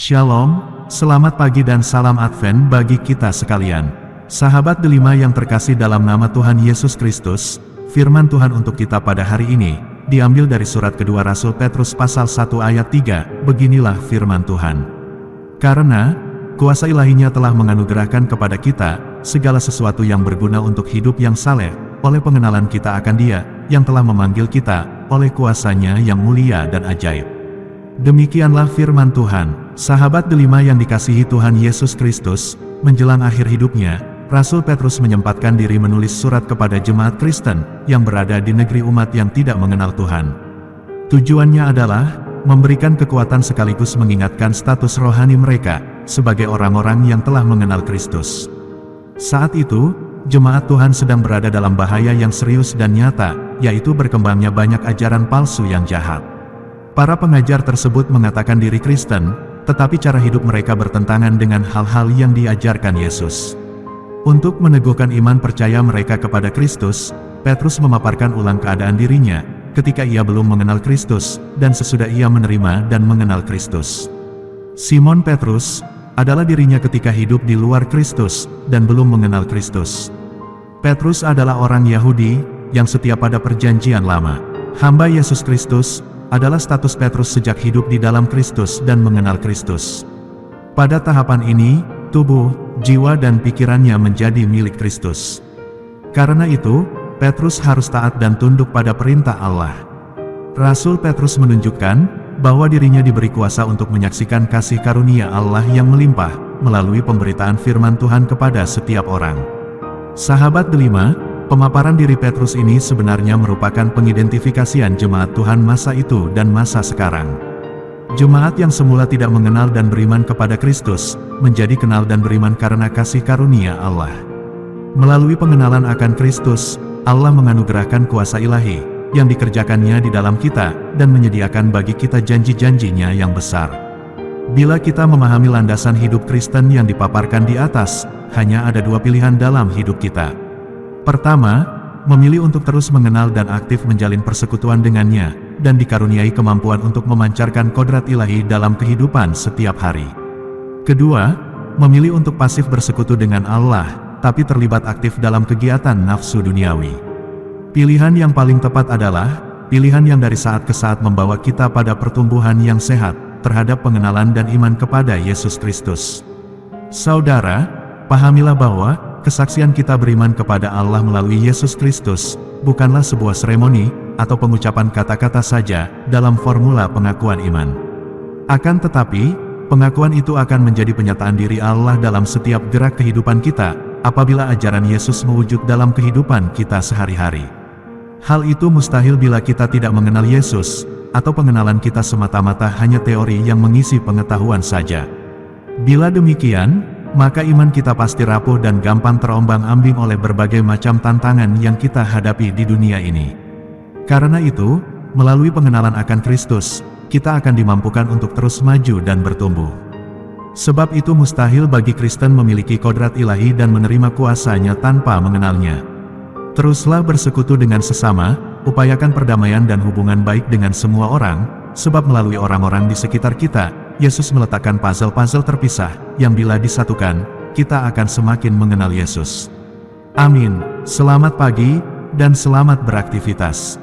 Shalom, selamat pagi dan salam Advent bagi kita sekalian. Sahabat delima yang terkasih dalam nama Tuhan Yesus Kristus, firman Tuhan untuk kita pada hari ini, diambil dari surat kedua Rasul Petrus pasal 1 ayat 3, beginilah firman Tuhan. Karena, kuasa ilahinya telah menganugerahkan kepada kita, segala sesuatu yang berguna untuk hidup yang saleh, oleh pengenalan kita akan Dia, yang telah memanggil kita, oleh kuasanya yang mulia dan ajaib. Demikianlah firman Tuhan, sahabat delima yang dikasihi Tuhan Yesus Kristus, menjelang akhir hidupnya, Rasul Petrus menyempatkan diri menulis surat kepada jemaat Kristen, yang berada di negeri umat yang tidak mengenal Tuhan. Tujuannya adalah, memberikan kekuatan sekaligus mengingatkan status rohani mereka, sebagai orang-orang yang telah mengenal Kristus. Saat itu, jemaat Tuhan sedang berada dalam bahaya yang serius dan nyata, yaitu berkembangnya banyak ajaran palsu yang jahat. Para pengajar tersebut mengatakan diri Kristen, tetapi cara hidup mereka bertentangan dengan hal-hal yang diajarkan Yesus. Untuk meneguhkan iman percaya mereka kepada Kristus, Petrus memaparkan ulang keadaan dirinya, ketika ia belum mengenal Kristus, dan sesudah ia menerima dan mengenal Kristus. Simon Petrus adalah dirinya ketika hidup di luar Kristus, dan belum mengenal Kristus. Petrus adalah orang Yahudi, yang setia pada perjanjian lama. Hamba Yesus Kristus adalah status Petrus sejak hidup di dalam Kristus dan mengenal Kristus. Pada tahapan ini, tubuh, jiwa dan pikirannya menjadi milik Kristus. Karena itu, Petrus harus taat dan tunduk pada perintah Allah. Rasul Petrus menunjukkan bahwa dirinya diberi kuasa untuk menyaksikan kasih karunia Allah yang melimpah, melalui pemberitaan firman Tuhan kepada setiap orang. Sahabat delima, pemaparan diri Petrus ini sebenarnya merupakan pengidentifikasian jemaat Tuhan masa itu dan masa sekarang. Jemaat yang semula tidak mengenal dan beriman kepada Kristus, menjadi kenal dan beriman karena kasih karunia Allah. Melalui pengenalan akan Kristus, Allah menganugerahkan kuasa ilahi, yang dikerjakannya di dalam kita, dan menyediakan bagi kita janji-janjinya yang besar. Bila kita memahami landasan hidup Kristen yang dipaparkan di atas, hanya ada dua pilihan dalam hidup kita. Pertama, memilih untuk terus mengenal dan aktif menjalin persekutuan dengannya, dan dikaruniai kemampuan untuk memancarkan kodrat ilahi dalam kehidupan setiap hari. Kedua, memilih untuk pasif bersekutu dengan Allah, tapi terlibat aktif dalam kegiatan nafsu duniawi. Pilihan yang paling tepat adalah, pilihan yang dari saat ke saat membawa kita pada pertumbuhan yang sehat, terhadap pengenalan dan iman kepada Yesus Kristus. Saudara, pahamilah bahwa, kesaksian kita beriman kepada Allah melalui Yesus Kristus, bukanlah sebuah seremoni, atau pengucapan kata-kata saja, dalam formula pengakuan iman. Akan tetapi, pengakuan itu akan menjadi penyataan diri Allah dalam setiap gerak kehidupan kita, apabila ajaran Yesus mewujud dalam kehidupan kita sehari-hari. Hal itu mustahil bila kita tidak mengenal Yesus, atau pengenalan kita semata-mata hanya teori yang mengisi pengetahuan saja. Bila demikian, maka iman kita pasti rapuh dan gampang terombang-ambing oleh berbagai macam tantangan yang kita hadapi di dunia ini. Karena itu, melalui pengenalan akan Kristus, kita akan dimampukan untuk terus maju dan bertumbuh. Sebab itu mustahil bagi Kristen memiliki kodrat ilahi dan menerima kuasanya tanpa mengenalnya. Teruslah bersekutu dengan sesama, upayakan perdamaian dan hubungan baik dengan semua orang, sebab melalui orang-orang di sekitar kita, Yesus meletakkan puzzle-puzzle terpisah, yang bila disatukan, kita akan semakin mengenal Yesus. Amin. Selamat pagi, dan selamat beraktivitas.